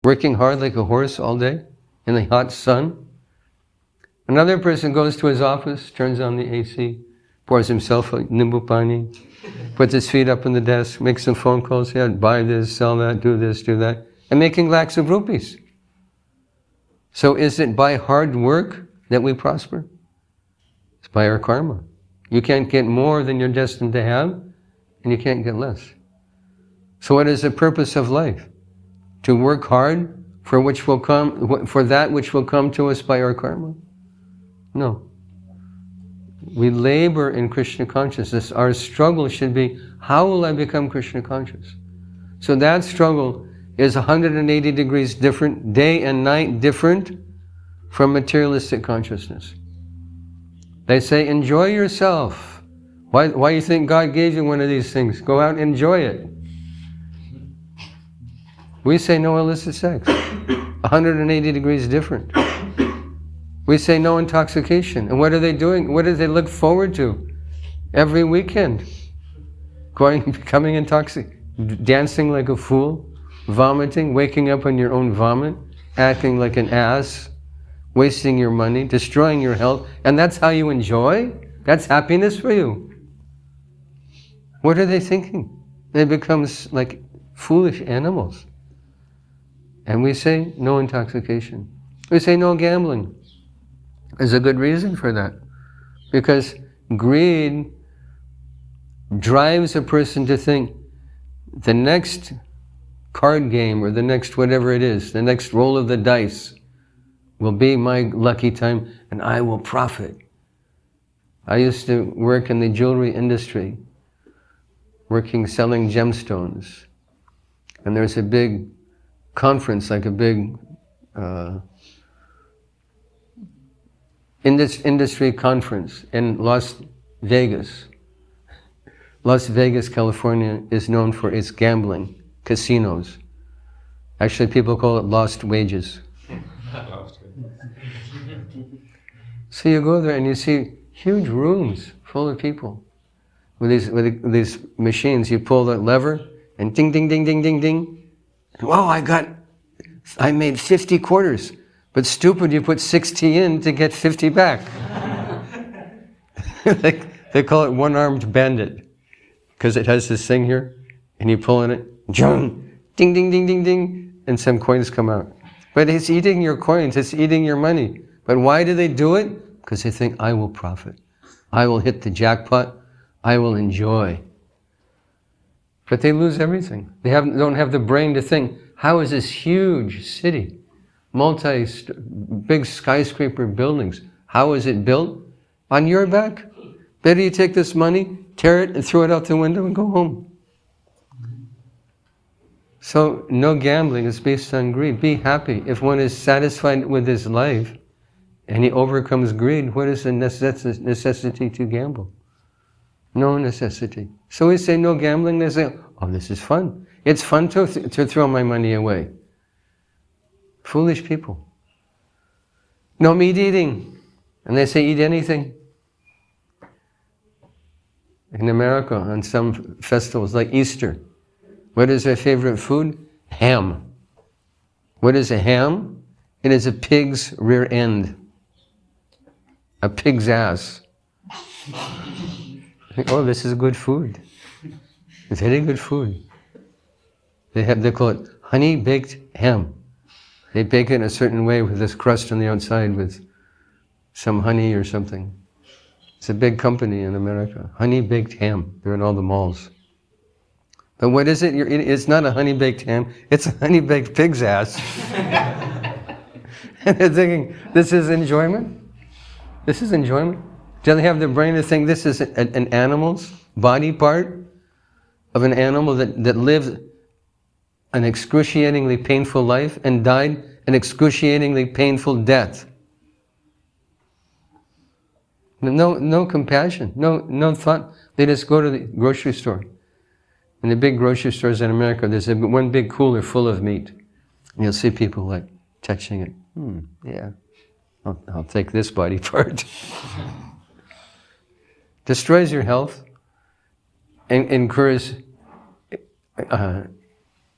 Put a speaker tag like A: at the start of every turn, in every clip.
A: working hard like a horse all day in the hot sun. Another person goes to his office, turns on the AC, pours himself a nimbu pani, puts his feet up on the desk, makes some phone calls, yeah, buy this, sell that, do this, do that, and making lakhs of rupees. So is it by hard work that we prosper? It's by our karma. You can't get more than you're destined to have, and you can't get less. So what is the purpose of life? To work hard for that which will come to us by our karma? No. We labor in Krishna consciousness. Our struggle should be, how will I become Krishna conscious? So that struggle is 180 degrees different, day and night different from materialistic consciousness. They say, enjoy yourself. Why do you think God gave you one of these things? Go out and enjoy it. We say no illicit sex. 180 degrees different. We say no intoxication. And what are they doing? What do they look forward to every weekend? Becoming intoxicated, dancing like a fool, vomiting, waking up on your own vomit, acting like an ass, wasting your money, destroying your health, and that's how you enjoy? That's happiness for you. What are they thinking? They become like foolish animals. And we say no intoxication. We say no gambling. There's a good reason for that. Because greed drives a person to think the next card game or the next whatever it is, the next roll of the dice will be my lucky time and I will profit. I used to work in the jewelry industry, selling gemstones. And there's a big conference, like a big industry conference in Las Vegas. Las Vegas, California is known for its gambling, casinos. Actually, people call it lost wages. So you go there and you see huge rooms full of people with these machines. You pull the lever and ding, ding, ding, ding, ding, ding. Wow, I made 50 quarters. But stupid, you put 60 in to get 50 back. They call it one-armed bandit. Because it has this thing here, and you pull on it, ding, ding, ding, ding, ding, and some coins come out. But it's eating your coins, it's eating your money. But why do they do it? Because they think, I will profit. I will hit the jackpot. I will enjoy. But they lose everything. They don't have the brain to think, how is this huge city, big skyscraper buildings, how is it built? On your back? Better you take this money, tear it and throw it out the window and go home. So no gambling is based on greed. Be happy. If one is satisfied with his life and he overcomes greed, what is the necessity to gamble? No necessity. So we say no gambling, they say, oh, this is fun. It's fun to throw my money away. Foolish people. No meat eating. And they say eat anything. In America, on some festivals like Easter, what is their favorite food? Ham. What is a ham? It is a pig's rear end. A pig's ass. Oh, this is good food. It's very good food. They call it honey-baked ham. They bake it in a certain way with this crust on the outside with some honey or something. It's a big company in America. Honey-baked ham. They're in all the malls. But what is it? It's not a honey-baked ham. It's a honey-baked pig's ass. And they're thinking, this is enjoyment? This is enjoyment? Do they have the brain to think this is an animal's body part of an animal that lived an excruciatingly painful life and died an excruciatingly painful death? No compassion, no thought. They just go to the grocery store. In the big grocery stores in America, there's one big cooler full of meat. And you'll see people like touching it. Yeah, I'll take this body part. Destroys your health and incurs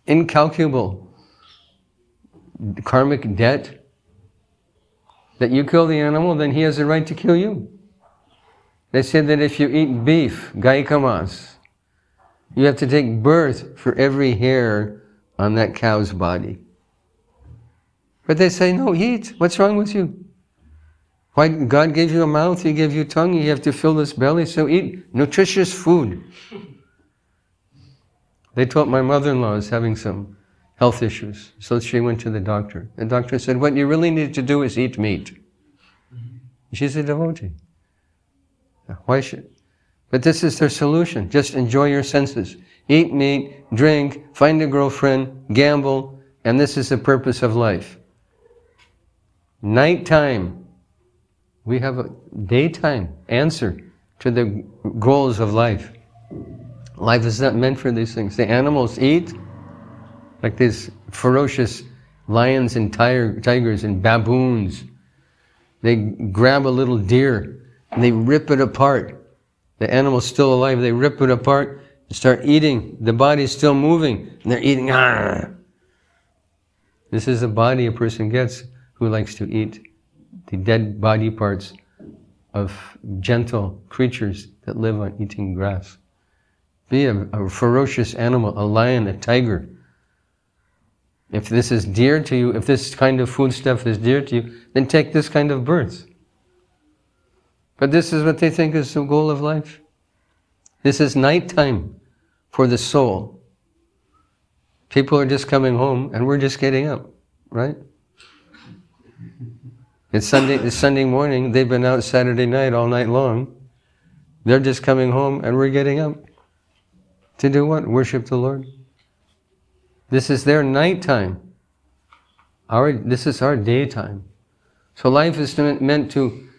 A: incalculable karmic debt, that you kill the animal, then he has a right to kill you. They said that if you eat beef, gai ka mas, you have to take birth for every hair on that cow's body. But they say, no, eat. What's wrong with you? Why? God gave you a mouth, He gave you a tongue, you have to fill this belly, so eat nutritious food. They told my mother-in-law is having some health issues, so she went to the doctor. The doctor said, what you really need to do is eat meat. She's a devotee. Why should? But this is their solution. Just enjoy your senses. Eat meat, drink, find a girlfriend, gamble, and this is the purpose of life. Nighttime. We have a daytime answer to the goals of life. Life is not meant for these things. The animals eat, like these ferocious lions and tigers and baboons. They grab a little deer and they rip it apart. The animal's still alive, they rip it apart and start eating. The body's still moving and they're eating. Argh! This is the body a person gets who likes to eat the dead body parts of gentle creatures that live on eating grass. Be a ferocious animal, a lion, a tiger. If this is dear to you, if this kind of foodstuff is dear to you, then take this kind of birth. But this is what they think is the goal of life. This is nighttime for the soul. People are just coming home and we're just getting up, right? It's Sunday morning, they've been out Saturday night all night long. They're just coming home and we're getting up. To do what? Worship the Lord. This is their nighttime. This is our daytime. So life is meant to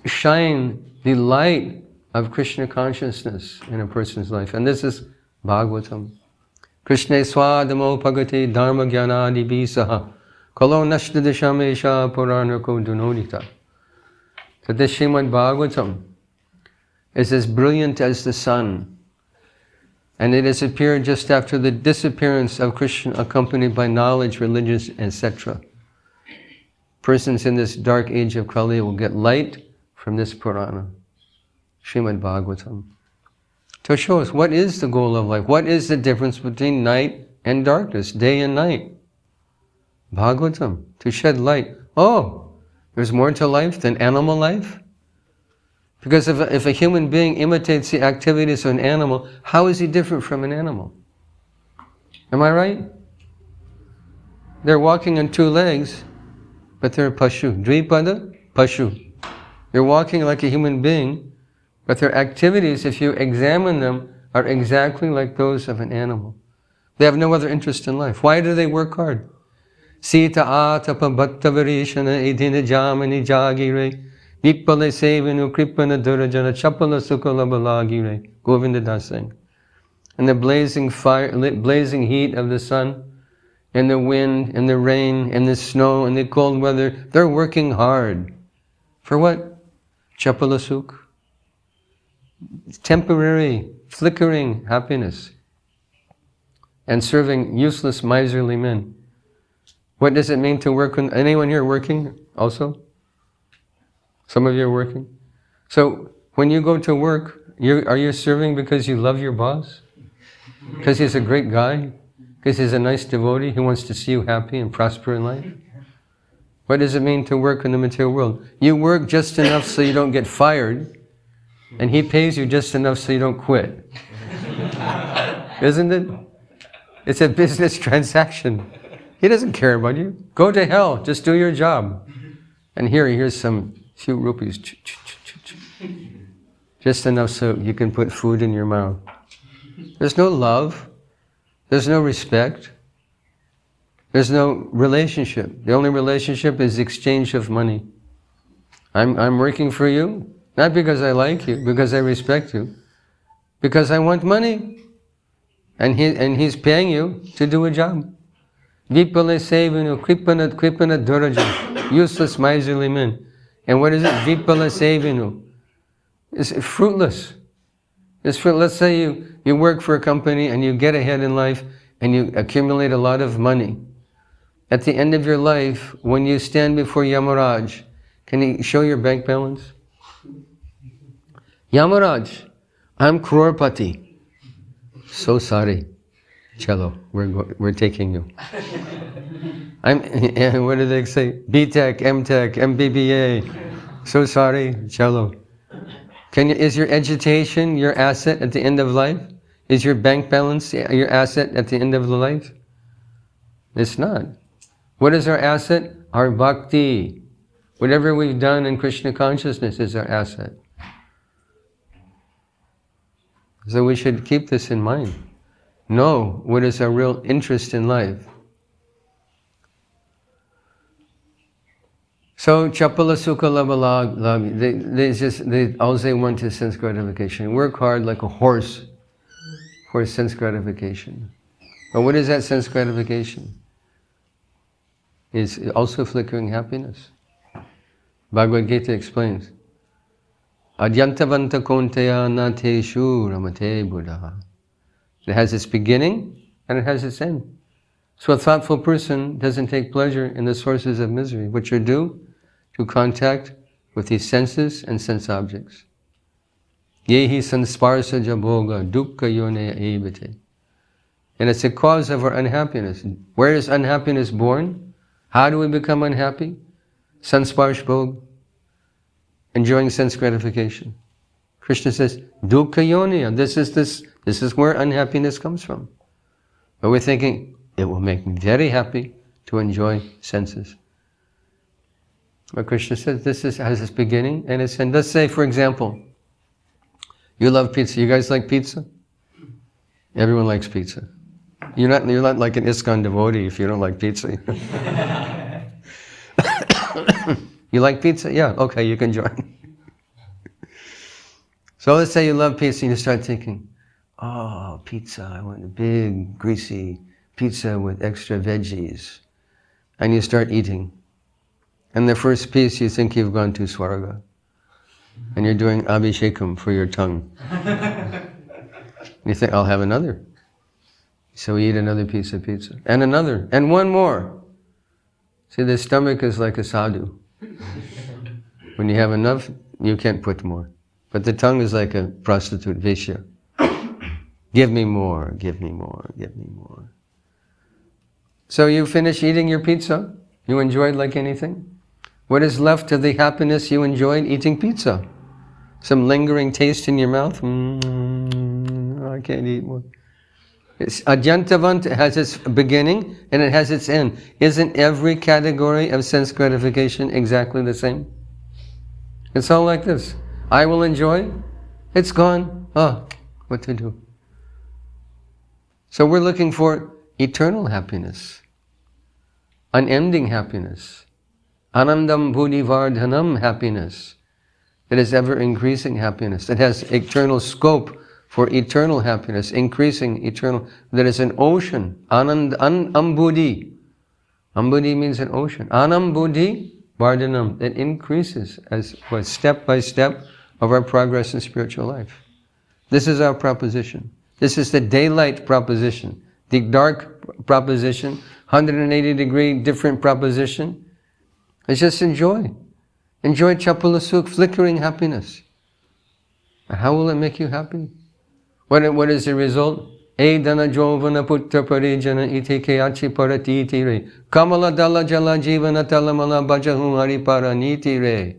A: shine the light of Krishna consciousness in a person's life. And this is Bhagavatam. Krishna swadamo pagati dharma jnanadi bisaha kalo nashtadishamesha puranako dunodita. So this Srimad Bhagavatam is as brilliant as the sun. And it has appeared just after the disappearance of Krishna, accompanied by knowledge, religion, etc. Persons in this dark age of Kali will get light from this Purana, Srimad Bhagavatam, to show us what is the goal of life, what is the difference between night and darkness, day and night. Bhagavatam, to shed light. Oh, there's more to life than animal life? Because if a human being imitates the activities of an animal, how is he different from an animal? Am I right? They're walking on two legs, but they're pashu. Dvipada, pashu. They're walking like a human being, but their activities, if you examine them, are exactly like those of an animal. They have no other interest in life. Why do they work hard? Sita atapa bhakta varishana idhina jamani jagire Vipale sevinu kripana durajana chapala sukala balagire. Govinda Das sang. And the blazing fire, blazing heat of the sun, and the wind, and the rain, and the snow, and the cold weather, they're working hard. For what? Chapala sukh. Temporary, flickering happiness. And serving useless, miserly men. What does it mean to work? Anyone here working also? Some of you are working. So when you go to work, are you serving because you love your boss? Because he's a great guy? Because he's a nice devotee who wants to see you happy and prosper in life? What does it mean to work in the material world? You work just enough so you don't get fired, and he pays you just enough so you don't quit. Isn't it? It's a business transaction. He doesn't care about you. Go to hell, just do your job. And here's some few rupees. Just enough so you can put food in your mouth. There's no love. There's no respect. There's no relationship. The only relationship is exchange of money. I'm working for you, not because I like you, because I respect you, because I want money. And he's paying you to do a job. Vipale sevinu kripana duraja. Useless, miserly men. And what is it? Vipala sevinu. It's fruitless. Let's say you work for a company and you get ahead in life and you accumulate a lot of money. at the end of your life, when you stand before Yamaraj, can you show your bank balance? Yamaraj, I'm crorepati. So sorry. Chalo, we're taking you. What do they say? B.Tech, M.Tech, MBBA. So sorry, chalo. Is your education your asset at the end of life? Is your bank balance your asset at the end of the life? It's not. What is our asset? Our bhakti. Whatever we've done in Krishna consciousness is our asset. So we should keep this in mind. Know what is our real interest in life. So, chapala sukha labha, all they want is sense gratification. Work hard like a horse for sense gratification. But what is that sense gratification? It's also flickering happiness. Bhagavad Gita explains, Adyantavanta konteya nateshu ramate buddha. It has its beginning and it has its end. So a thoughtful person doesn't take pleasure in the sources of misery, which are due to contact with these senses and sense objects. Yehi sansparsa jaboga dukkha yone ebite. And it's a cause of our unhappiness. Where is unhappiness born? How do we become unhappy? Sansparsh bhog, enjoying sense gratification. Krishna says, dukkha yoneya, this is where unhappiness comes from. But we're thinking, it will make me very happy to enjoy senses. But Krishna says this has its beginning and its end. Let's say, for example, you love pizza. You guys like pizza? Everyone likes pizza. You're not like an ISKCON devotee if you don't like pizza. You like pizza? Yeah, okay, you can join. So let's say you love pizza and you start thinking, oh, pizza, I want a big, greasy pizza with extra veggies. And you start eating. And the first piece you think you've gone to Swarga. And you're doing abhishekam for your tongue. You think, I'll have another. So we eat another piece of pizza. And another. And one more. See, the stomach is like a sadhu. When you have enough, you can't put more. But the tongue is like a prostitute, Vishya. Give me more, give me more, give me more. So you finish eating your pizza. You enjoyed like anything. What is left of the happiness you enjoyed eating pizza? Some lingering taste in your mouth? I can't eat more. Adyantavant has its beginning and it has its end. Isn't every category of sense gratification exactly the same? It's all like this. I will enjoy, it's gone. What to do? So we're looking for eternal happiness, unending happiness, anandam buddhi vardhanam happiness, that is ever increasing happiness, that has eternal scope for eternal happiness, increasing eternal, that is an ocean, ambudhi. Ambudhi means an ocean. Anam buddhi vardhanam, that increases as step by step of our progress in spiritual life. This is our proposition. This is the daylight proposition, the dark proposition, 180-degree different proposition. It's just enjoy. Enjoy chapala sukh, flickering happiness. How will it make you happy? What is the result? Edana jovana putra parijana iti keachi parati iti re. Kamala dala jala jivana talamala bhajahu haripara niti re.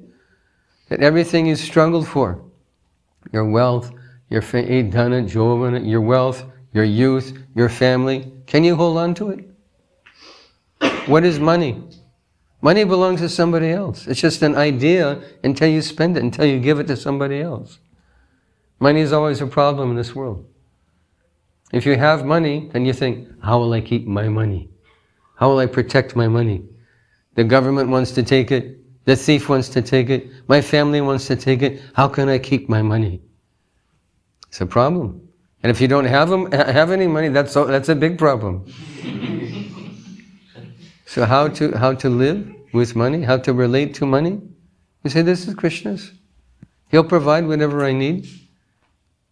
A: That everything you struggled for, your wealth, your edana jovana, your wealth, your youth, your family, can you hold on to it? What is money? Money belongs to somebody else. It's just an idea until you spend it, until you give it to somebody else. Money is always a problem in this world. If you have money, then you think, how will I keep my money? How will I protect my money? The government wants to take it. The thief wants to take it. My family wants to take it. How can I keep my money? It's a problem. And if you don't have any money, that's a big problem. So how to live with money? How to relate to money? You say, this is Krishna's. He'll provide whatever I need.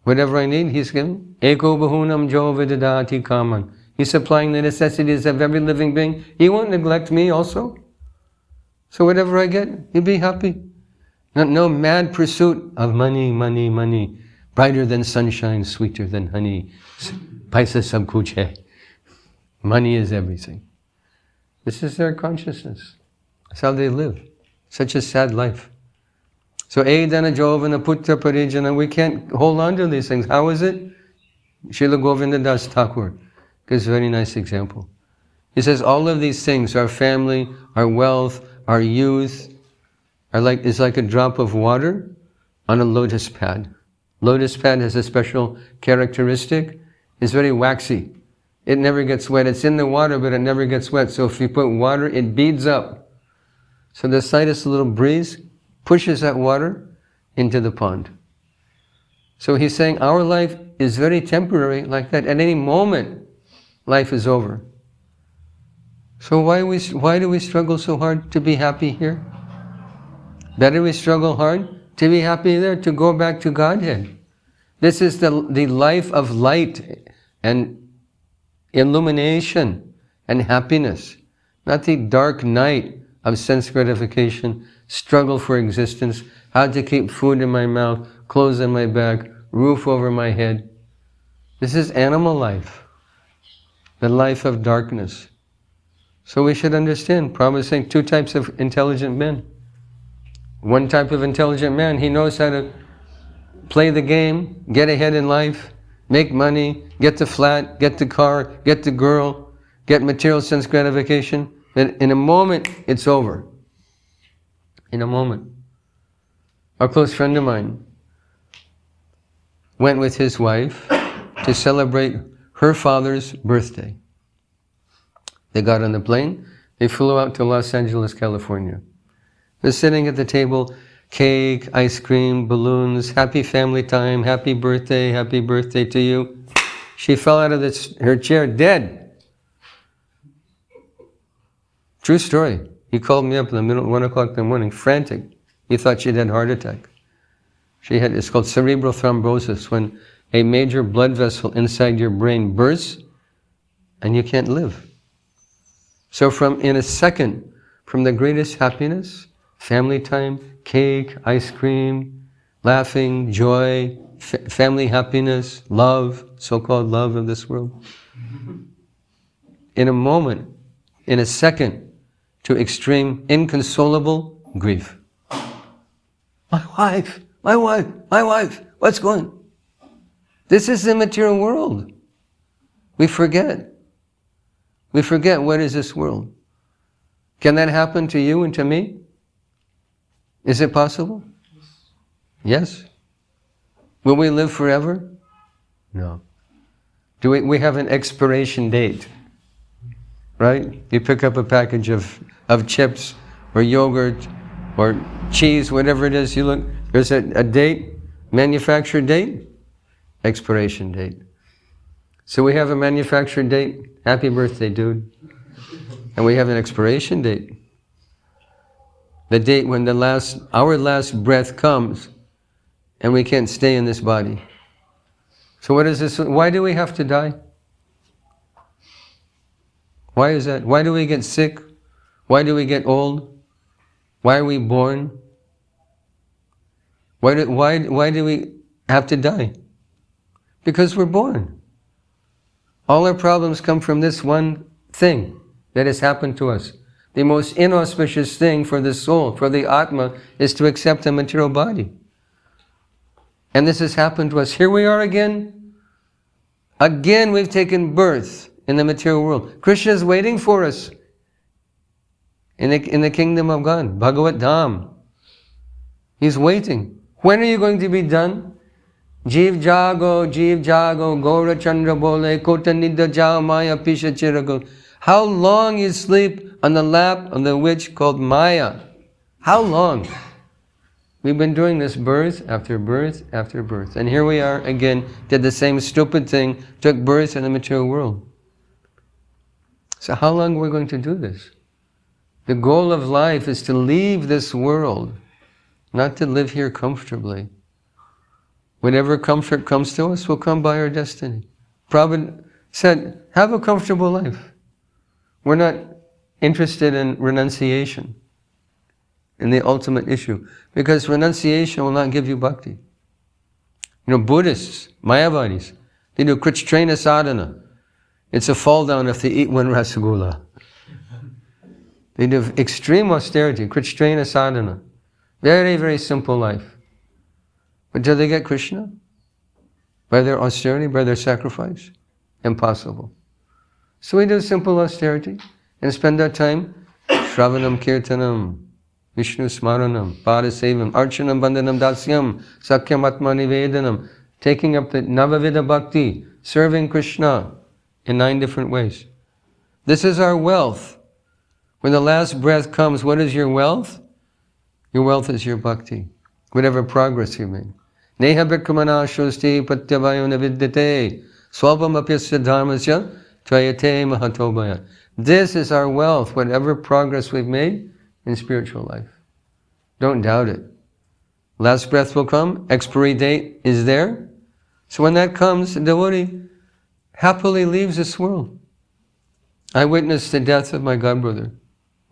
A: Whatever I need, He's given. Eko bahunam jo vidadati kaman. He's supplying the necessities of every living being. He won't neglect me also. So whatever I get, you'll be happy. No mad pursuit of money, money, money. Brighter than sunshine, sweeter than honey. Paisa sab kuch hai. Money is everything. This is their consciousness. That's how they live. Such a sad life. So, Edana Jovana Putra Parijana, we can't hold on to these things. How is it? Srila Govinda Das Thakur gives a very nice example. He says, all of these things, our family, our wealth, our youth, is like a drop of water on a lotus pad. Lotus pad has a special characteristic. It's very waxy. It never gets wet. It's in the water, but it never gets wet. So if you put water, it beads up. So the slightest little breeze pushes that water into the pond. So he's saying our life is very temporary like that. At any moment, life is over. So why do we struggle so hard to be happy here? Better we struggle hard to be happy there, to go back to Godhead. This is the life of light and illumination and happiness, not the dark night of sense gratification, struggle for existence, how to keep food in my mouth, clothes on my back, roof over my head. This is animal life, the life of darkness. So we should understand, Prabhupada is saying two types of intelligent men. One type of intelligent man, he knows how to play the game, get ahead in life, make money, get the flat, get the car, get the girl, get material sense gratification. Then in a moment, it's over. In a moment. A close friend of mine went with his wife to celebrate her father's birthday. They got on the plane, they flew out to Los Angeles, California. They're sitting at the table, cake, ice cream, balloons, happy family time, happy birthday to you. She fell out of her chair dead. True story. He called me up in the middle, 1 o'clock in the morning, frantic. He thought she'd had a heart attack. It's called cerebral thrombosis, when a major blood vessel inside your brain bursts and you can't live. So in a second, from the greatest happiness, family time, cake, ice cream, laughing, joy, family happiness, love, so-called love of this world. In a moment, in a second, to extreme, inconsolable grief. My wife, what's going on? This is the material world. We forget. We forget what is this world. Can that happen to you and to me? Is it possible? Yes. Will we live forever? No. We have an expiration date, right? You pick up a package of chips or yogurt or cheese, whatever it is, you look, there's a date, manufacturer date, expiration date. So we have a manufacturer date, happy birthday, dude. And we have an expiration date. The date when our last breath comes and we can't stay in this body. So what is this? Why do we have to die? Why is that? Why do we get sick? Why do we get old? Why are we born? Why do we have to die? Because we're born. All our problems come from this one thing that has happened to us. The most inauspicious thing for the soul, for the Atma, is to accept a material body. And this has happened to us. Here we are again. Again we've taken birth in the material world. Krishna is waiting for us in the kingdom of God, Bhagavad Dham. He's waiting. When are you going to be done? Jeev jago, Gaura Chandra bole, Kota nidda jao maya pisha chirago. How long you sleep on the lap of the witch called Maya? How long? We've been doing this birth after birth after birth. And here we are again, did the same stupid thing, took birth in the material world. So how long are we going to do this? The goal of life is to leave this world, not to live here comfortably. Whatever comfort comes to us will come by our destiny. Prabhupada said, have a comfortable life. We're not interested in renunciation, in the ultimate issue, because renunciation will not give you bhakti. You know, Buddhists, Mayavadis, they do Krishna sadhana. It's a fall down if they eat one rasagula. They do extreme austerity, Krishna sadhana. Very, very simple life. But do they get Krishna? By their austerity, by their sacrifice? Impossible. So we do simple austerity and spend our time Shravanam Kirtanam, Vishnu Smaranam, Padasevam, Archanam Bandhanam Dasyam, Sakyam Atma Nivedanam, taking up the Navavida Bhakti, serving Krishna in 9 different ways. This is our wealth. When the last breath comes, what is your wealth? Your wealth is your bhakti, whatever progress you made. Neha bhikkamana shosti patyavayo navidyate swalpam apyasya dharmasya tvayate mahatobhaya. This is our wealth, whatever progress we've made in spiritual life. Don't doubt it. Last breath will come, expiry date is there. So when that comes, the devotee happily leaves this world. I witnessed the death of my godbrother.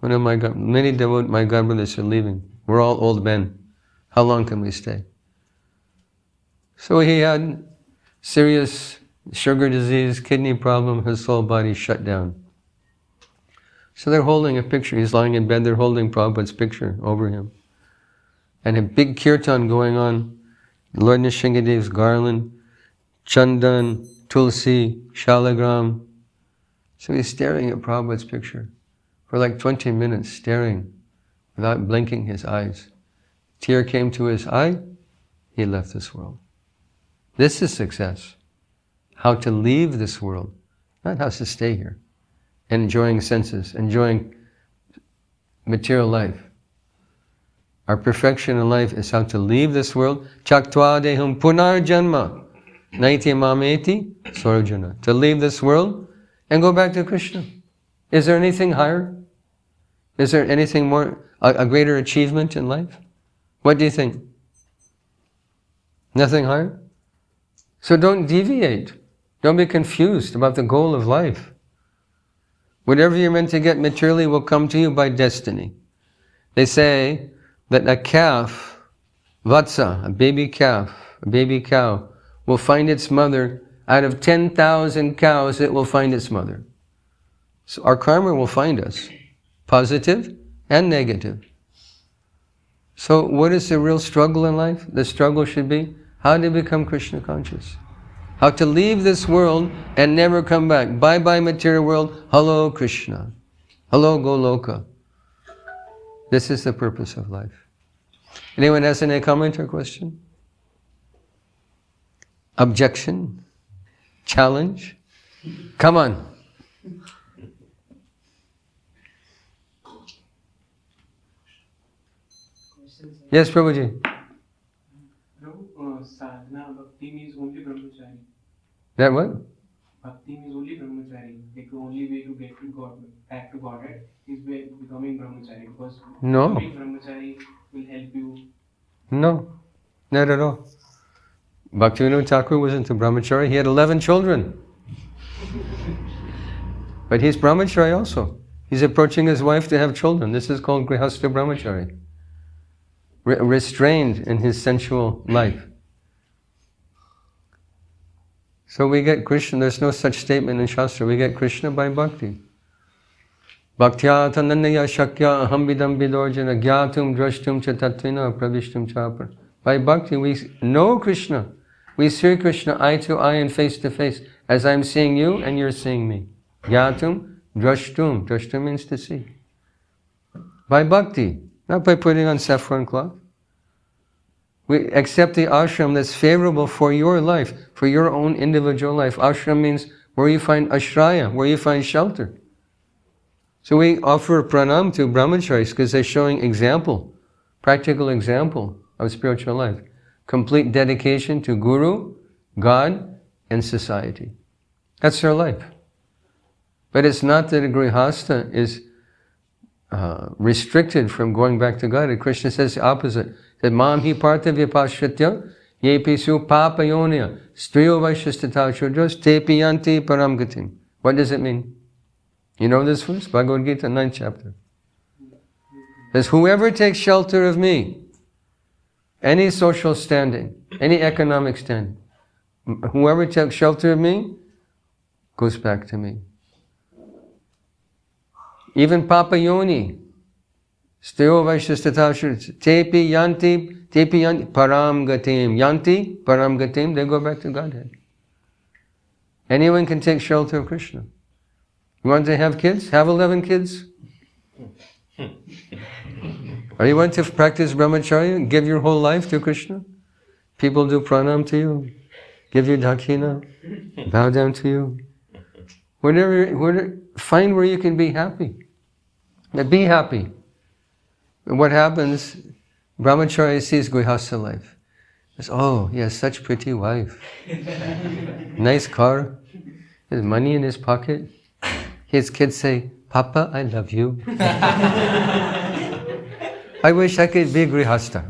A: One of my many my godbrothers are leaving. We're all old men. How long can we stay? So he had serious sugar disease, kidney problem, his whole body shut down. So they're holding a picture. He's lying in bed, they're holding Prabhupada's picture over him. And a big kirtan going on. Lord Nishingadev's garland, chandan, tulsi, shalagram. So he's staring at Prabhupada's picture for like 20 minutes, staring without blinking his eyes. Tear came to his eye, he left this world. This is success. How to leave this world, not how to stay here. Enjoying senses, enjoying material life. Our perfection in life is how to leave this world. Chaktva dehum punar janma naiti mameti sorajana. To leave this world and go back to Krishna. Is there anything higher? Is there anything more, a greater achievement in life? What do you think? Nothing higher? So don't deviate. Don't be confused about the goal of life. Whatever you're meant to get materially will come to you by destiny. They say that a calf, vatsa, a baby calf, a baby cow, will find its mother. Out of 10,000 cows, it will find its mother. So our karma will find us, positive and negative. So what is the real struggle in life? The struggle should be how to become Krishna conscious. How to leave this world and never come back. Bye-bye material world, hello Krishna. Hello Goloka. This is the purpose of life. Anyone has any comment or question? Objection? Challenge? Come on. Yes, Prabhuji.
B: Sadhana bhakti means only brahmachari.
A: That what?
B: Bhakti means only brahmachari. Like the only way to get to God, back to Godhead, is by becoming brahmachari. Because becoming brahmachari will help you.
A: No, not at all. Bhaktivinoda Thakur wasn't a brahmachari. He had 11 children. But he's brahmachari also. He's approaching his wife to have children. This is called grihastha brahmachari. Restrained in his sensual life. So we get Krishna, there's no such statement in Shastra, we get Krishna by bhakti. Bhaktya tanannaya shakya aham vidam vidorjana gyatum drashtum cha tatvina pravishtum chapar. By bhakti we know Krishna. We see Krishna eye to eye and face to face, as I'm seeing you and you're seeing me. Gyatum drashtum. Drashtum means to see. By bhakti, not by putting on saffron cloth. We accept the ashram that's favorable for your life, for your own individual life. Ashram means where you find ashraya, where you find shelter. So we offer pranam to brahmacharis because they're showing example, practical example of spiritual life. Complete dedication to Guru, God, and society. That's their life. But it's not that a grihastha is restricted from going back to God. And Krishna says the opposite. That mam hi partha vipashritya Yepi su papa yonya, striyo vaishyastata shudras, tepi yanti param gatim. What does it mean? You know this verse? Bhagavad Gita, 9th chapter. It says, whoever takes shelter of me, any social standing, any economic standing, whoever takes shelter of me, goes back to me. Even Papa Yoni, Steyo Vaishyastata Tepi Yanti, Param Gatim. Yanti, Param Gatim, they go back to Godhead. Anyone can take shelter of Krishna. You want to have kids? Have 11 kids. Or you want to practice brahmacharya? Give your whole life to Krishna? People do pranam to you, give you dakshina, bow down to you. Find where you can be happy. Be happy. What happens? Brahmacharya sees grihastha life. Says, oh, he has such pretty wife. Nice car. His money in his pocket. His kids say, Papa, I love you. I wish I could be grihastha.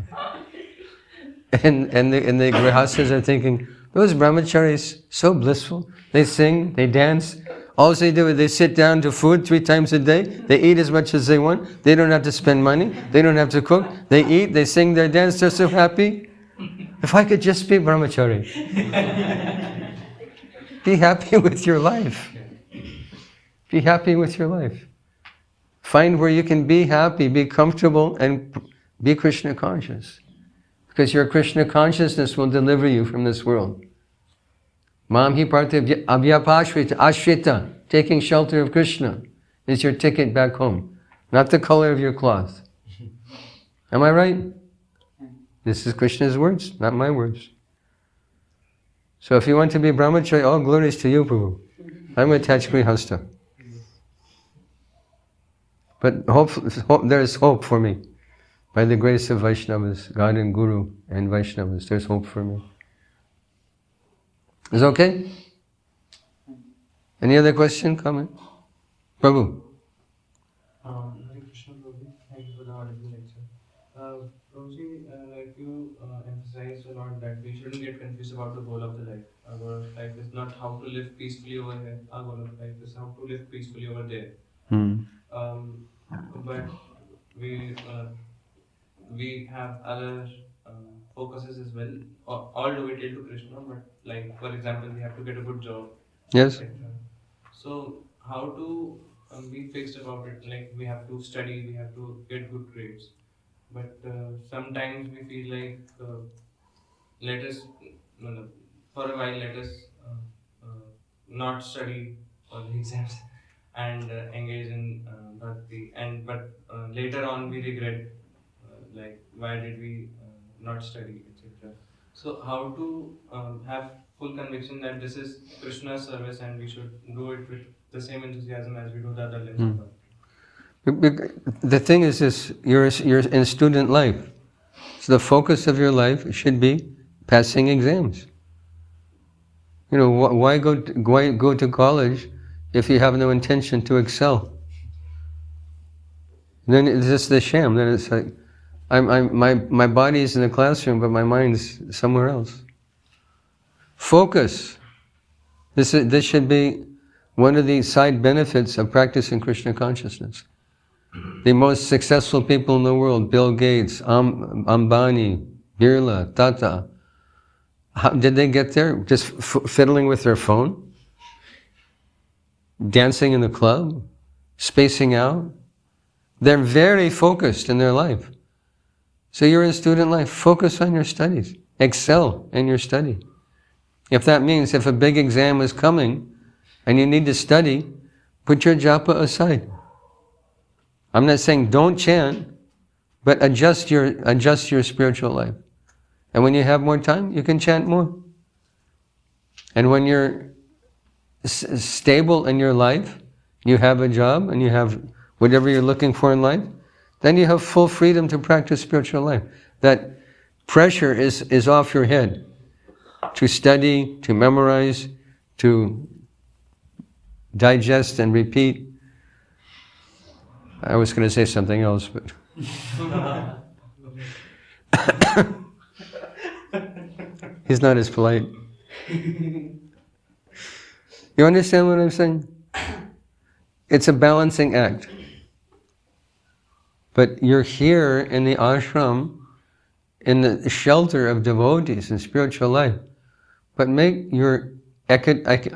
A: And the grihasthas are thinking, those brahmacharis, so blissful. They sing, they dance. All they do is they sit down to food 3 times a day. They eat as much as they want. They don't have to spend money. They don't have to cook. They eat, they sing, they dance. They're so happy. If I could just be brahmachari. Be happy with your life. Be happy with your life. Find where you can be happy, be comfortable, and be Krishna conscious. Because your Krishna consciousness will deliver you from this world. Mam hi parte avyapashrita, ashrita, taking shelter of Krishna, is your ticket back home. Not the color of your cloth. Am I right? This is Krishna's words, not my words. So if you want to be brahmachari, all glories to you, Prabhu. I'm attached grihastha. But there is hope for me. By the grace of Vaishnavas, God and Guru and Vaishnavas, there's hope for me. Is it okay? Any other question, comment? Prabhu?
C: Hare Krishna, Prabhu. Thank you for the wonderful lecture. Prabhuji, like you emphasized a lot that we shouldn't get confused about the goal of the life. Our goal of life is not how to live peacefully over here. Our goal of life is how to live peacefully over there. But we have other focuses as well. All do it to Krishna, but like for example, we have to get a good job.
A: Yes.
C: Etc. So how to be fixed about it? Like we have to study, we have to get good grades. But sometimes we feel like let us for a while let us not study for the exams and engage in bhakti. But later on we regret like why did we not study, etc. So how to have full conviction that this is Krishna's service and we should do it with the same enthusiasm as we do the other limbs of bhakti.
A: The thing is this, you're in student life. So the focus of your life should be passing exams. You know, why go to college if you have no intention to excel? Then it's just the sham. Then it's like, my body is in the classroom, but my mind is somewhere else. Focus. This should be one of the side benefits of practicing Krishna consciousness. The most successful people in the world, Bill Gates, Ambani, Birla, Tata, how did they get there? Just fiddling with their phone? Dancing in the club? Spacing out? They're very focused in their life. So you're in student life, focus on your studies. Excel in your study. If that means if a big exam is coming and you need to study, put your japa aside. I'm not saying don't chant, but adjust your spiritual life. And when you have more time, you can chant more. And when you're stable in your life, you have a job and you have whatever you're looking for in life, then you have full freedom to practice spiritual life. That pressure is off your head to study, to memorize, to digest and repeat. I was going to say something else, but He's not as polite. You understand what I'm saying? It's a balancing act. But you're here in the ashram, in the shelter of devotees and spiritual life. But make your academic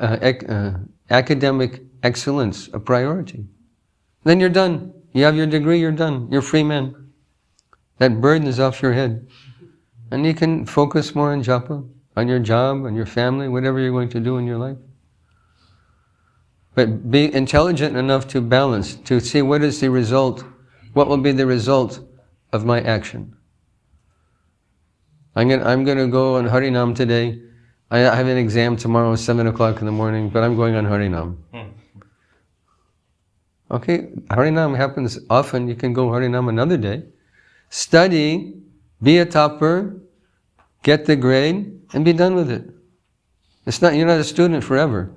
A: excellence a priority. Then you're done. You have your degree, you're done. You're free man. That burden is off your head. And you can focus more on japa, on your job, on your family, whatever you're going to do in your life. But be intelligent enough to balance, to see what is the result, what will be the result of my action. I'm going to go on Harinam today. I have an exam tomorrow, 7 o'clock in the morning, but I'm going on Harinam. Okay, Harinam happens often. You can go Harinam another day. Study, be a topper, get the grade, and be done with it. You're not a student forever.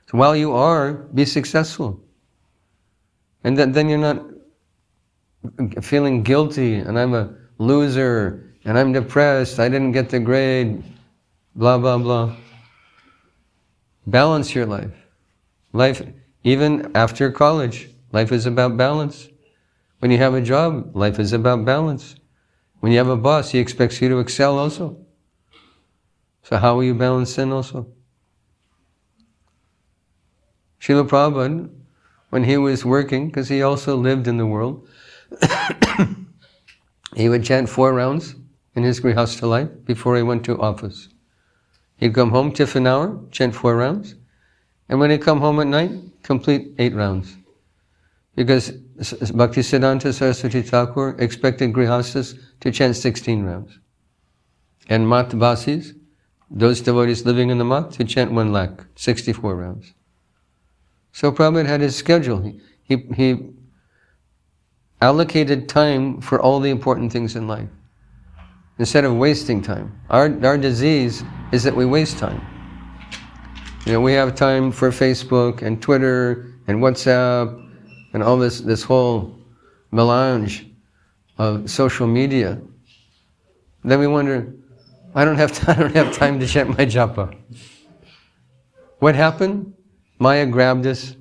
A: So while you are, be successful. And then you're not feeling guilty, and I'm a loser, and I'm depressed, I didn't get the grade, blah, blah, blah. Balance your life. Life, even after college, life is about balance. When you have a job, life is about balance. When you have a boss, he expects you to excel also. So how will you balance then also? Srila Prabhupada, when he was working, because he also lived in the world, he would chant 4 rounds in his grihastha life before he went to office. He'd come home, tiffin hour, chant 4 rounds, and when he'd come home at night, complete 8 rounds. Because Bhaktisiddhanta Saraswati Thakur expected grihasthas to chant 16 rounds. And Matvasis, those devotees living in the mat, to chant 1 lakh, 64 rounds. So Prabhupada had his schedule. He allocated time for all the important things in life, instead of wasting time. Our disease is that we waste time. We have time for Facebook and Twitter and WhatsApp and all this whole melange of social media. Then we wonder, I don't have time to chant my japa. What happened? Maya grabbed us.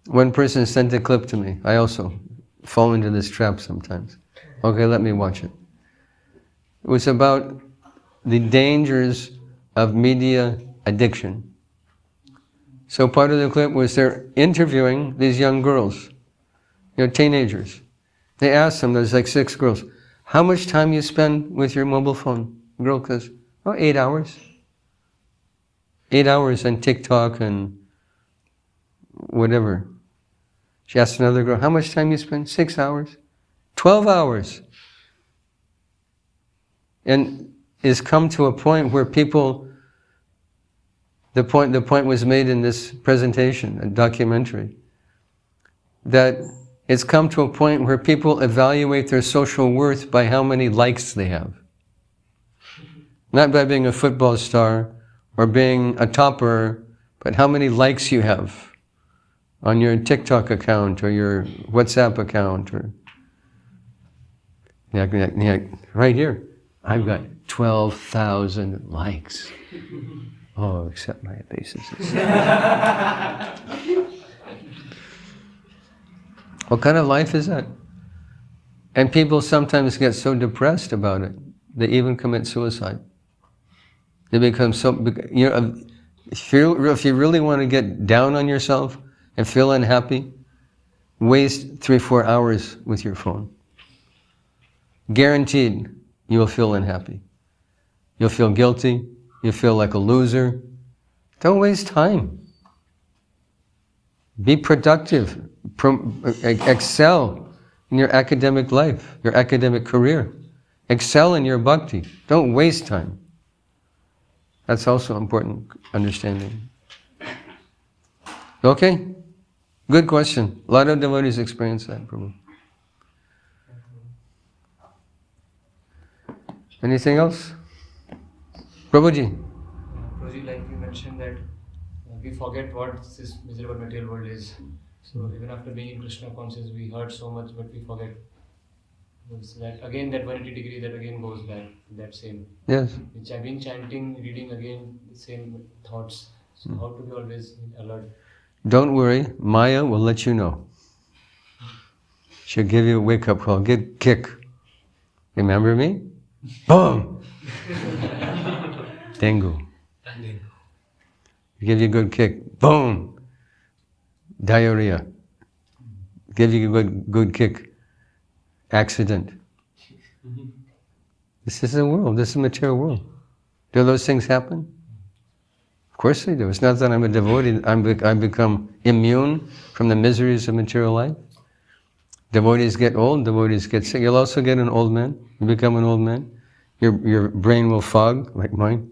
A: One person sent a clip to me. I also fall into this trap sometimes. Okay, let me watch it. It was about the dangers of media addiction. So part of the clip was they're interviewing these young girls, teenagers. They asked them, there's like 6 girls, how much time you spend with your mobile phone? The girl goes, 8 hours. 8 hours on TikTok and whatever. She asked another girl, how much time you spend? 6 hours. 12 hours. And it's come to a point where people, the point was made in this presentation, a documentary, that it's come to a point where people evaluate their social worth by how many likes they have. Not by being a football star or being a topper, but how many likes you have on your TikTok account or your WhatsApp account. Or right here, I've got 12,000 likes. Oh, accept my obeisances. What kind of life is that? And people sometimes get so depressed about it, they even commit suicide. They become so, if you really want to get down on yourself and feel unhappy, waste 3-4 hours with your phone. Guaranteed, you will feel unhappy. You'll feel guilty. You'll feel like a loser. Don't waste time. Be productive. Excel in your academic life, your academic career. Excel in your bhakti. Don't waste time. That's also important understanding. Okay? Good question. A lot of devotees experience that, Prabhu. Anything else? Prabhuji.
D: Prabhuji, like you mentioned that we forget what this miserable material world is. So even after being in Krishna conscious, we heard so much, but we forget It's that again that 180 degree that again goes back to that same.
A: Yes.
D: Which I've been chanting, reading again the same thoughts. So how to be always alert?
A: Don't worry, Maya will let you know. She'll give you a wake-up call, kick. Remember me? Boom! Dengue. Give you a good kick. Boom! Diarrhea. Give you a good kick. Accident. This is the world. This is the material world. Do those things happen? Of course they do. It's not that I'm a devotee. I've become immune from the miseries of material life. Devotees get old. Devotees get sick. You'll also get an old man. You become an old man. Your brain will fog, like mine.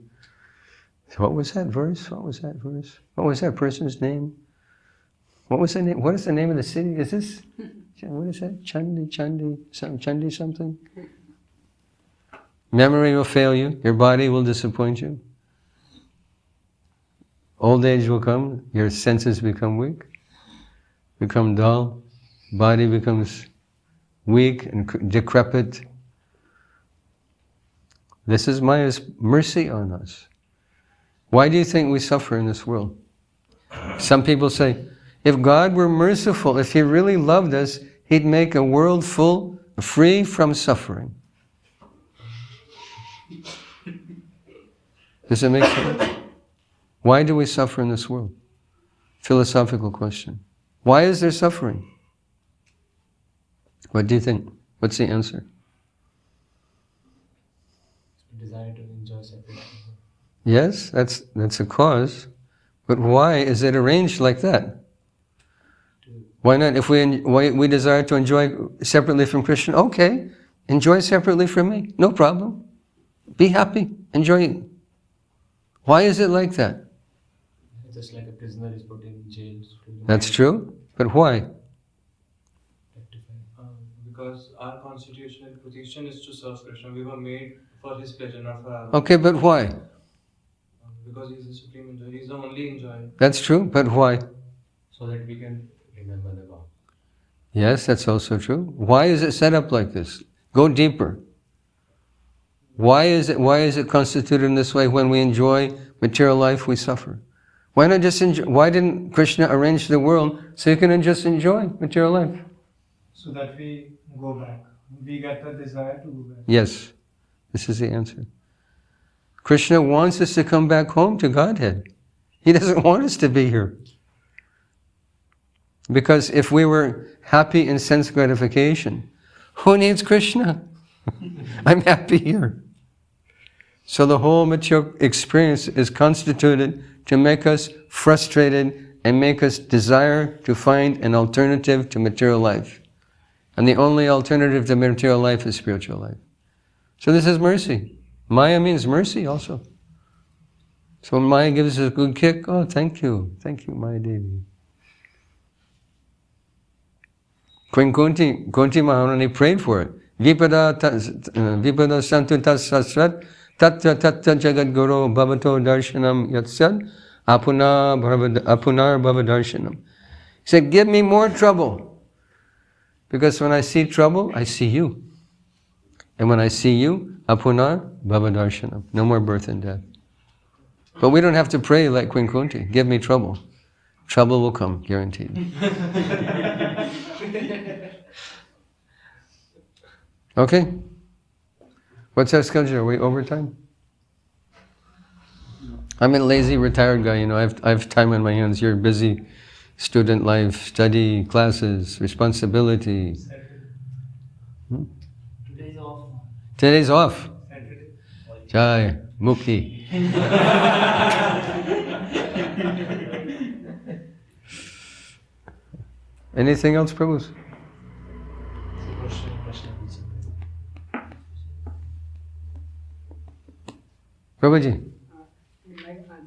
A: So what was that verse? What was that verse? What was that person's name? What was the name? What is the name of the city? Is this? What is that? Chandi something? Memory will fail you. Your body will disappoint you. Old age will come. Your senses become weak, become dull. Body becomes weak and decrepit. This is Maya's mercy on us. Why do you think we suffer in this world? Some people say, if God were merciful, if He really loved us, He'd make a world free from suffering. Does it make sense? Why do we suffer in this world? Philosophical question. Why is there suffering? What do you think? What's the answer?
D: Desire to enjoy separately.
A: Yes, that's a cause. But why is it arranged like that? Why not? If we desire to enjoy separately from Krishna, okay, enjoy separately from me, no problem. Be happy, enjoy it. Why is it like that?
D: Just like a prisoner is put in jail.
A: That's true, but why?
C: Because our constitutional position is to serve Krishna. We were made for His pleasure, not for our own.
A: Okay, but why?
C: Because He's the supreme enjoyer. He's the only enjoyer.
A: That's true, but why?
D: So that we can remember the God.
A: Yes, that's also true. Why is it set up like this? Go deeper. Why is it constituted in this way? When we enjoy material life, we suffer. Why not just enjoy? Why didn't Krishna arrange the world so you can just enjoy material life?
E: So that we go back. We get the desire to go back.
A: Yes, this is the answer. Krishna wants us to come back home to Godhead. He doesn't want us to be here. Because if we were happy in sense gratification, who needs Krishna? I'm happy here. So the whole material experience is constituted to make us frustrated and make us desire to find an alternative to material life. And the only alternative to material life is spiritual life. So this is mercy. Maya means mercy also. So when Maya gives us a good kick, oh, thank you, Maya Devi. Queen Kunti Maharani prayed for it. Vipada santu tas sasrat tattva tattva jagat guru bhavato darshanam yatsad apunar bhava darshanam. He said, give me more trouble. Because when I see trouble, I see you. And when I see you, apunar bhava darshanam. No more birth and death. But we don't have to pray like Queen Kunti. Give me trouble. Trouble will come, guaranteed. Okay? What's our schedule? Are we overtime? I'm a lazy retired guy, you know, I have time on my hands. You're busy, student life, study, classes, responsibility.
E: Today's off.
A: Today's off.
E: Saturday.
A: Jai, Mukti. Anything else, Prabhu? Prabhuji.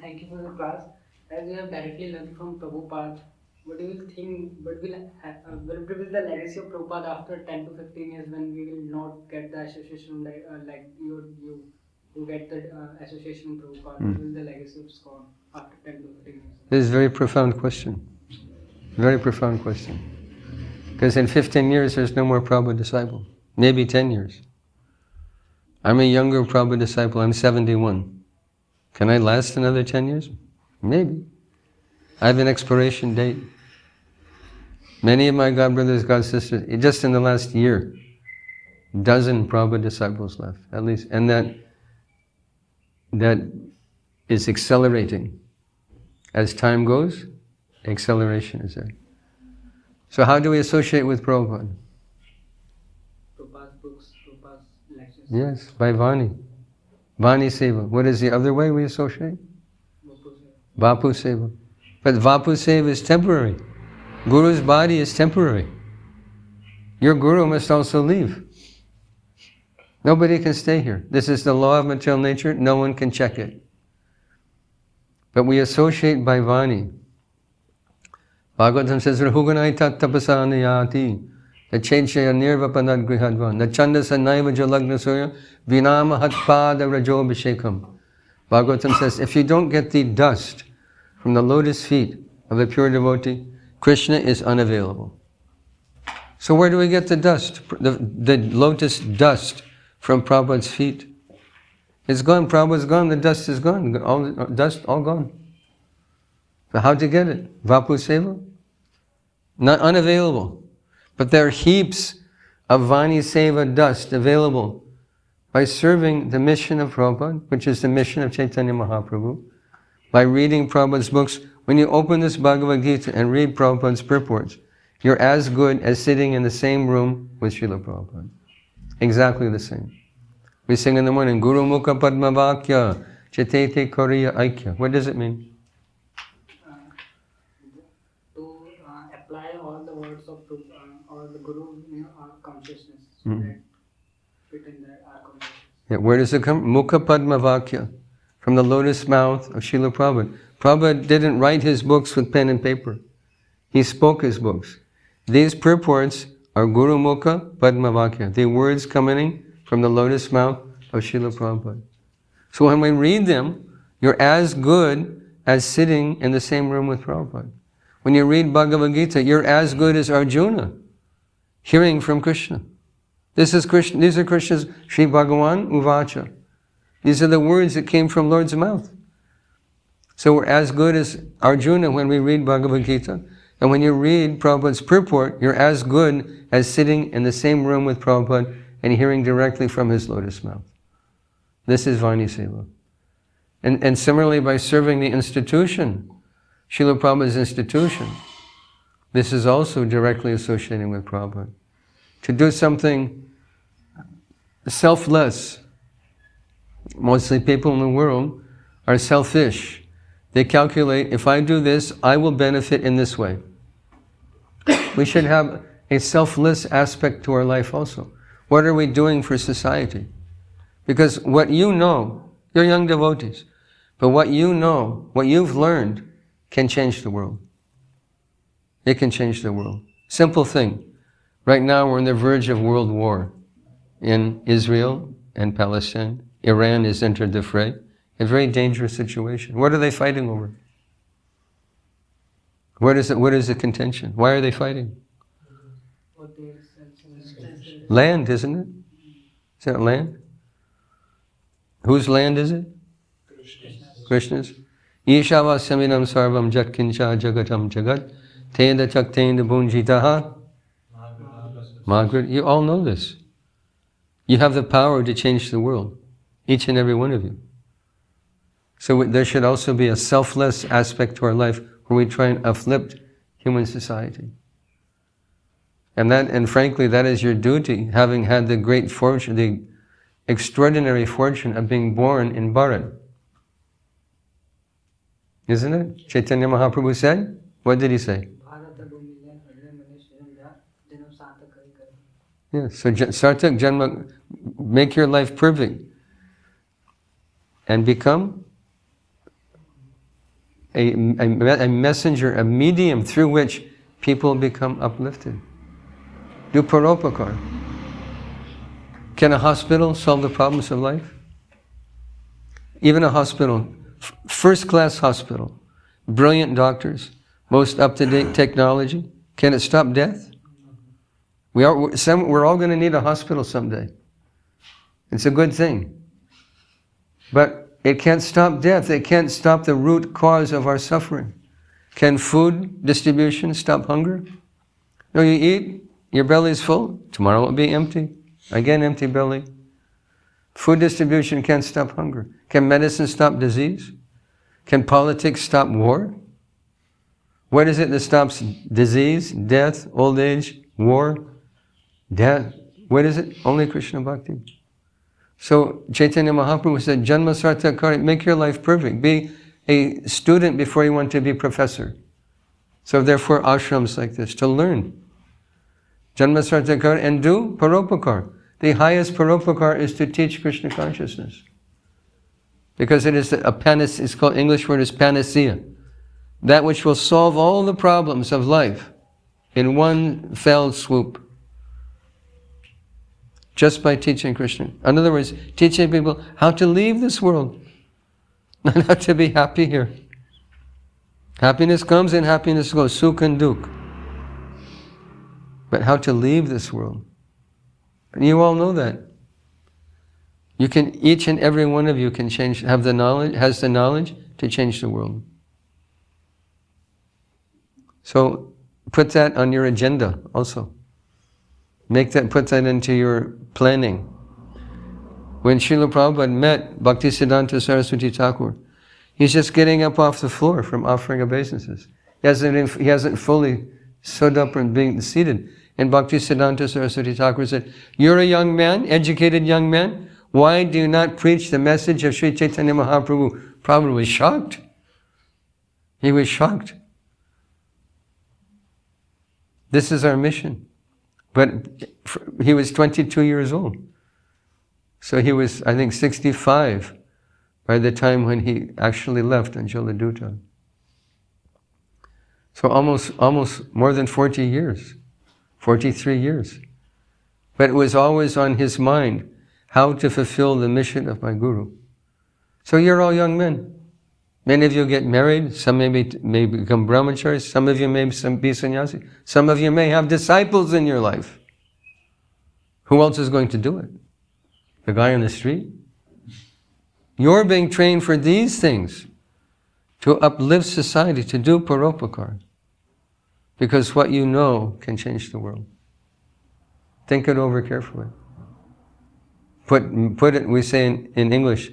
F: Thank you for the class. As you have directly learned from Prabhupada, what do you think, what will be the legacy of Prabhupada after 10 to 15 years when we will not get the association like you get the association Prabhupada? What will be the legacy of ISKCON after 10 to 15 years?
A: This is a very profound question. Very profound question. Because in 15 years there's no more Prabhupada disciple. maybe 10 years. I'm a younger Prabhupada disciple, I'm 71. Can I last another 10 years? Maybe. I have an expiration date. Many of my God brothers, God sisters, just in the last year, dozen Prabhupada disciples left, at least. And that is accelerating. As time goes, acceleration is there. So how do we associate with Prabhupada?
F: Prabhupada's books, Prabhupada's lectures.
A: Yes, by Vani. Vani Seva. What is the other way we associate? Vapu Seva. But Vapu Seva is temporary. Guru's body is temporary. Your Guru must also leave. Nobody can stay here. This is the law of material nature. No one can check it. But we associate by Vani. Bhagavatam says, Rahuganai tat tapasanayati, Nachenshaya nirvapanad grihadvan, Nachandasa naiva jalagna surya, Vinama hatpada rajobhishekam. Bhagavatam says, if you don't get the dust from the lotus feet of a pure devotee, Krishna is unavailable. So where do we get the dust? The lotus dust from Prabhupada's feet. It's gone, Prabhupada's gone, the dust is gone, all dust, all gone. So how to get it? Vapu Seva? Not unavailable. But there are heaps of Vani Seva dust available by serving the mission of Prabhupada, which is the mission of Chaitanya Mahaprabhu, by reading Prabhupada's books. When you open this Bhagavad Gita and read Prabhupada's purports, you're as good as sitting in the same room with Srila Prabhupada. Exactly the same. We sing in the morning, Guru Mukha Padma Vakya, Chetete Koriya Aikya. What does it mean?
F: To apply all the words of or the Guru consciousness, so that fit in our consciousness.
A: Yeah, where does it come? Mukha Padma Vakya, from the lotus mouth of Srila Prabhupada. Prabhupada didn't write his books with pen and paper. He spoke his books. These purports are Guru Mukha Padma Vakya, the words coming from the lotus mouth of Srila Prabhupada. So when we read them, you're as good as sitting in the same room with Prabhupada. When you read Bhagavad Gita, you're as good as Arjuna, hearing from Krishna. This is Krishna. These are Krishna's Sri Bhagavan Uvacha. These are the words that came from Lord's mouth. So we're as good as Arjuna when we read Bhagavad Gita. And when you read Prabhupada's purport, you're as good as sitting in the same room with Prabhupada and hearing directly from his lotus mouth. This is Vani Seva. And similarly, by serving the institution, Srila Prabhupada's institution, this is also directly associating with Prabhupada. To do something selfless. Mostly people in the world are selfish. They calculate, if I do this, I will benefit in this way. We should have a selfless aspect to our life also. What are we doing for society? Because what you know, you're young devotees, but what you know, what you've learned, can change the world. It can change the world. Simple thing. Right now we're on the verge of world war in Israel and Palestine. Iran has entered the fray. A very dangerous situation. What are they fighting over? What is the contention? Why are they fighting? Land, isn't it? Is that land? Whose land is it? Krishna's. Ishavasaminam sarvam jatkincha jagatam jagat tenda chaktenda bunjitaha. Margaret, you all know this. You have the power to change the world. Each and every one of you. So there should also be a selfless aspect to our life where we try and uplift human society. And frankly, that is your duty, having had the great fortune, the extraordinary fortune of being born in Bharat. Isn't it? Chaitanya Mahaprabhu said? What did he say? Yes, so Sartak Janma, make your life perfect and become a messenger, a medium through which people become uplifted. Do paropakar. Can a hospital solve the problems of life? Even a hospital, first-class hospital, brilliant doctors, most up-to-date technology, can it stop death? We're all going to need a hospital someday. It's a good thing. But it can't stop death. It can't stop the root cause of our suffering. Can food distribution stop hunger? No, you eat, your belly's full, tomorrow it'll be empty. Again, empty belly. Food distribution can't stop hunger. Can medicine stop disease? Can politics stop war? What is it that stops disease, death, old age, war, death? What is it? Only Krishna Bhakti. So Chaitanya Mahaprabhu said, Janma Sartakari, make your life perfect. Be a student before you want to be professor. So therefore ashrams like this, to learn. Janma Sartakari, and do paropakar. The highest paropakar is to teach Krishna consciousness. Because it is a panacea, it's called, English word is panacea. That which will solve all the problems of life in one fell swoop. Just by teaching Krishna. In other words, teaching people how to leave this world. Not how to be happy here. Happiness comes and happiness goes. Sukh and dukh. But how to leave this world. And you all know that. You can, each and every one of you can change, has the knowledge to change the world. So put that on your agenda also. Put that into your planning. When Srila Prabhupada met Bhaktisiddhanta Saraswati Thakur, he's just getting up off the floor from offering obeisances. He hasn't fully stood up and being seated. And Bhaktisiddhanta Saraswati Thakur said, you're a young man, educated young man, why do you not preach the message of Sri Chaitanya Mahaprabhu? Prabhupada was shocked. He was shocked. This is our mission. But he was 22 years old. So he was, I think, 65 by the time when he actually left Anjaladuta. So almost more than 40 years, 43 years. But it was always on his mind how to fulfill the mission of my Guru. So you're all young men. Many of you get married, some may become brahmacharis, some of you may be sannyasi, some of you may have disciples in your life. Who else is going to do it? The guy on the street? You're being trained for these things, to uplift society, to do paropakar. Because what you know can change the world. Think it over carefully. Put it, we say in English,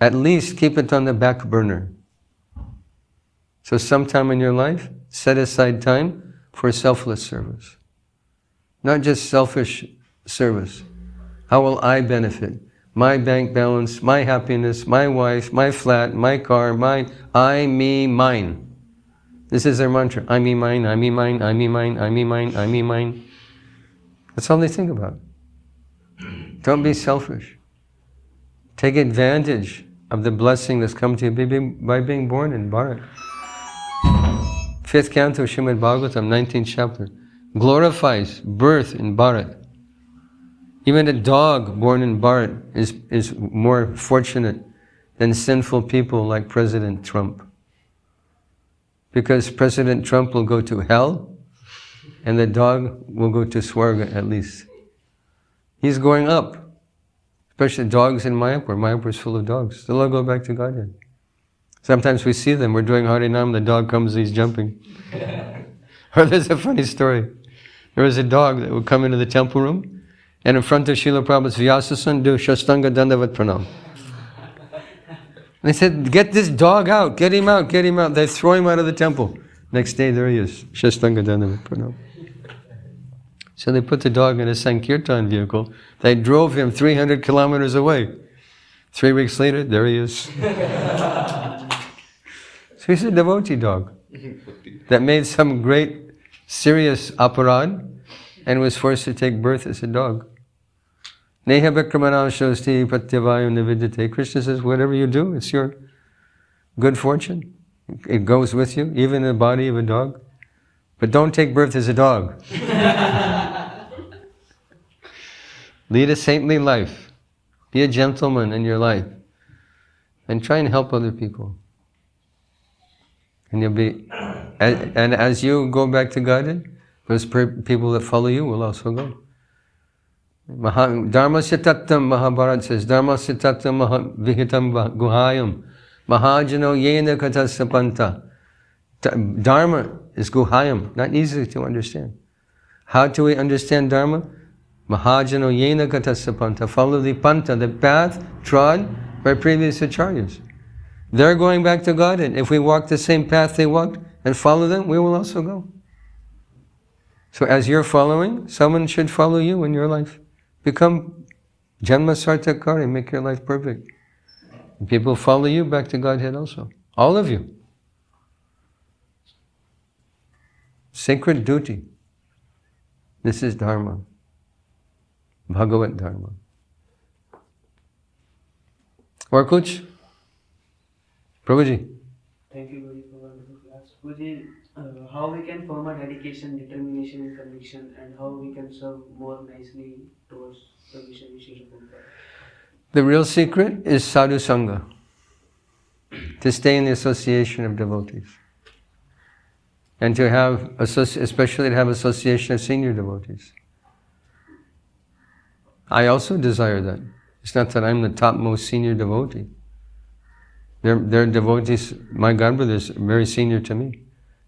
A: at least keep it on the back burner. So sometime in your life, set aside time for selfless service. Not just selfish service. How will I benefit? My bank balance, my happiness, my wife, my flat, my car, I, me, mine. This is their mantra. I, me, mine, I, me, mine, I, me, mine, I, me, mine, I, me, mine. That's all they think about. Don't be selfish. Take advantage of the blessing that's come to you by being born in Bharat. 5th canto, Srimad Bhagavatam, 19th chapter, glorifies birth in Bharat. Even a dog born in Bharat is more fortunate than sinful people like President Trump. Because President Trump will go to hell, and the dog will go to Swarga at least. He's going up. Especially dogs in Mayapur. Mayapur is full of dogs. They'll all go back to Godhead. Sometimes we see them, we're doing Harinam, the dog comes, he's jumping. Or there's a funny story. There was a dog that would come into the temple room, and in front of Srila Prabhupada's Vyasasana, do Shastanga Dandavat Pranam. They said, get this dog out, get him out, get him out. They throw him out of the temple. Next day, there he is, Shastanga Dandavat Pranam. So they put the dog in a Sankirtan vehicle. They drove him 300 kilometers away. 3 weeks later, there he is. So he's a devotee dog that made some great, serious aparad and was forced to take birth as a dog. Neha Vikramanam Shosti Patyavayu Nividite. Krishna says, whatever you do, it's your good fortune. It goes with you, even in the body of a dog. But don't take birth as a dog. Lead a saintly life. Be a gentleman in your life. And try and help other people. And you'll be, and as you go back to Godhead, Those people that follow you will also go. Dharma sitattam, Mahabharata says, Dharma sitattam vihitam guhayam, mahajano yena katasapanta. Dharma is guhayam, not easy to understand. How do we understand Dharma? Mahajano yena katasapanta. Follow the panta, the path trod by previous acharyas. They're going back to God, and if we walk the same path they walked and follow them, we will also go. So as you're following, someone should follow you in your life. Become Janma Sartakari, make your life perfect. And people follow you back to Godhead also. All of you. Sacred duty. This is Dharma. Bhagavad Dharma. Or kuch? Prabhuji.
B: Thank you, Guruji, for wonderful class. Guruji, how we can form a dedication, determination, and conviction, and how we can serve more nicely towards the mission of Srila Prabhupada?
A: The real secret is sadhu sangha. To stay in the association of devotees. And to have, especially to have association of senior devotees. I also desire that. It's not that I'm the topmost senior devotee. They're devotees, my godbrothers, very senior to me.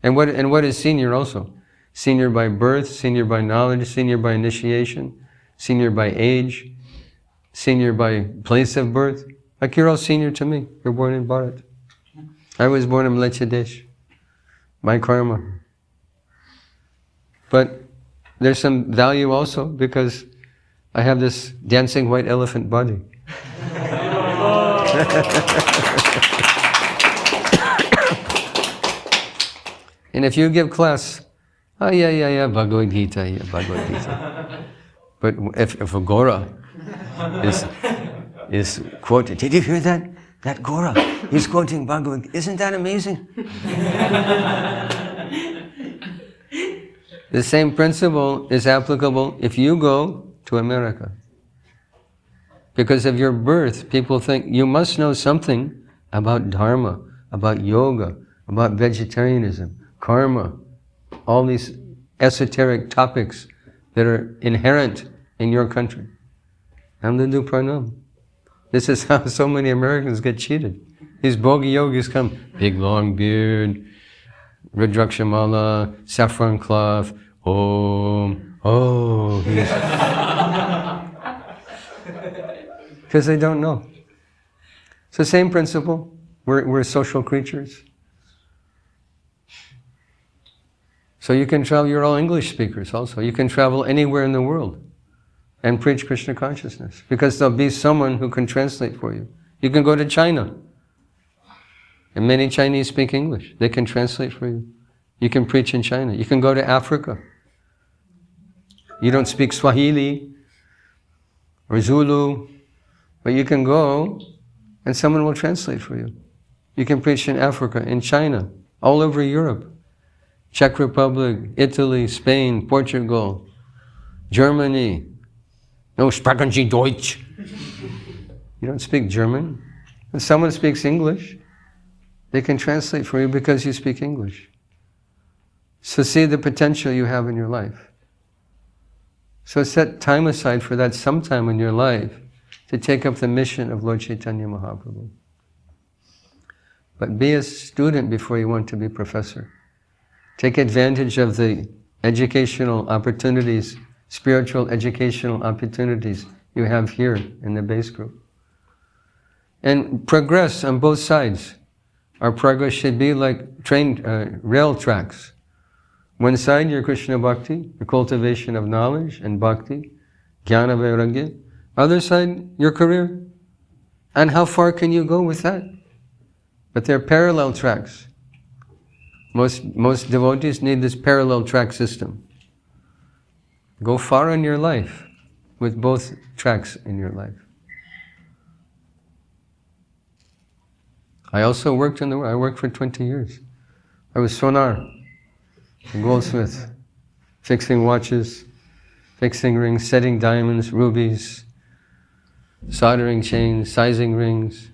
A: And what is senior also? Senior by birth, senior by knowledge, senior by initiation, senior by age, senior by place of birth. Like you're all senior to me. You're born in Bharat. I was born in Mlechadesh. My karma. But there's some value also because I have this dancing white elephant body. And if you give class, Bhagavad Gita, Bhagavad Gita. But if a Gora is quoted, did you hear that? That Gora, he's quoting Bhagavad Gita. Isn't that amazing? The same principle is applicable if you go to America. Because of your birth, people think you must know something about Dharma, about yoga, about vegetarianism, karma, all these esoteric topics that are inherent in your country. Namdandu Pranam. This is how so many Americans get cheated. These bhogi yogis come, big long beard, Rudrakshamala, saffron cloth, because they don't know. It's the same principle. We're social creatures. So you can travel, you're all English speakers also. You can travel anywhere in the world and preach Krishna consciousness because there'll be someone who can translate for you. You can go to China. And many Chinese speak English. They can translate for you. You can preach in China. You can go to Africa. You don't speak Swahili or Zulu, but you can go and someone will translate for you. You can preach in Africa, in China, all over Europe, Czech Republic, Italy, Spain, Portugal, Germany. No, sprechen Sie Deutsch. You don't speak German. When someone speaks English, they can translate for you because you speak English. So see the potential you have in your life. So set time aside for that sometime in your life to take up the mission of Lord Chaitanya Mahaprabhu. But be a student before you want to be professor. Take advantage of the educational opportunities, spiritual educational opportunities you have here in the base group. And progress on both sides. Our progress should be like rail tracks. One side, your Krishna Bhakti, the cultivation of knowledge and Bhakti, Jnana Vairagya. Other side, your career. And how far can you go with that? But they're parallel tracks. Most devotees need this parallel track system. Go far in your life with both tracks in your life. I also worked in the world. I worked for 20 years. I was sonar, a goldsmith, fixing watches, fixing rings, setting diamonds, rubies, soldering chains, sizing rings.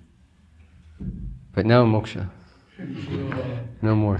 A: But now moksha. No more.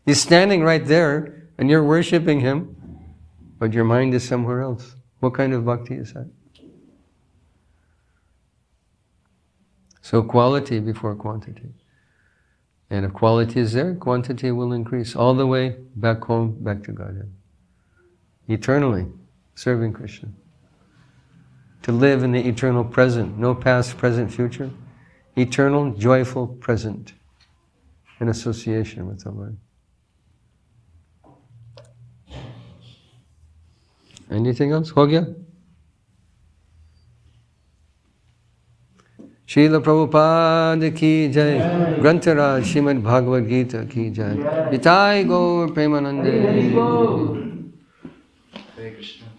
A: He's standing right there and you're worshipping him, but your mind is somewhere else. What kind of bhakti is that? So quality before quantity. And if quality is there, quantity will increase all the way back home, back to Godhead. Eternally serving Krishna. To live in the eternal present, no past, present, future. Eternal, joyful present in association with the Lord. Anything else? Ho gaya? Srila Prabhupada ki jai. Grantaraj Srimad Bhagavad Gita ki jai. Nitai Gaur Premanande.
D: Hare Krishna.